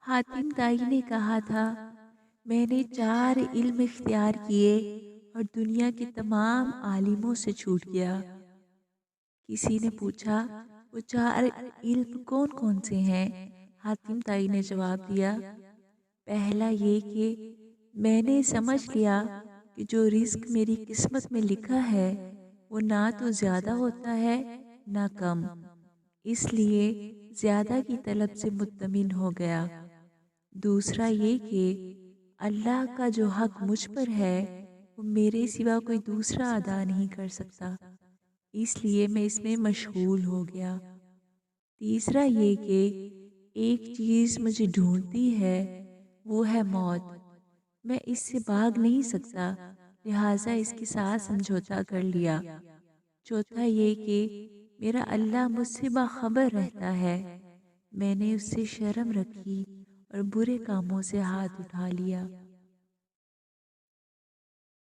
حاتم تائی نے کہا تھا، میں نے 4 علم اختیار کیے اور دنیا کے تمام عالموں سے چھوٹ گیا۔ کسی نے پوچھا، وہ 4 علم کون کون سے ہیں؟ حاتم تائی نے جواب دیا، پہلا یہ کہ میں نے سمجھ لیا کہ جو رزق میری قسمت میں لکھا ہے وہ نہ تو زیادہ ہوتا ہے نہ کم، اس لیے زیادہ کی طلب سے مطمئن ہو گیا۔ دوسرا یہ کہ اللہ کا جو حق مجھ پر ہے وہ میرے سوا کوئی دوسرا ادا نہیں کر سکتا، اس لیے میں اس میں مشغول ہو گیا۔ تیسرا یہ کہ ایک چیز مجھے ڈھونڈتی ہے، وہ ہے موت، میں اس سے بھاگ نہیں سکتا، لہٰذا اس کے ساتھ سمجھوتا کر لیا۔ چوتھا یہ کہ میرا اللہ مجھ سے باخبر رہتا ہے، میں نے اس سے شرم رکھی اور برے کاموں سے ہاتھ اٹھا لیا۔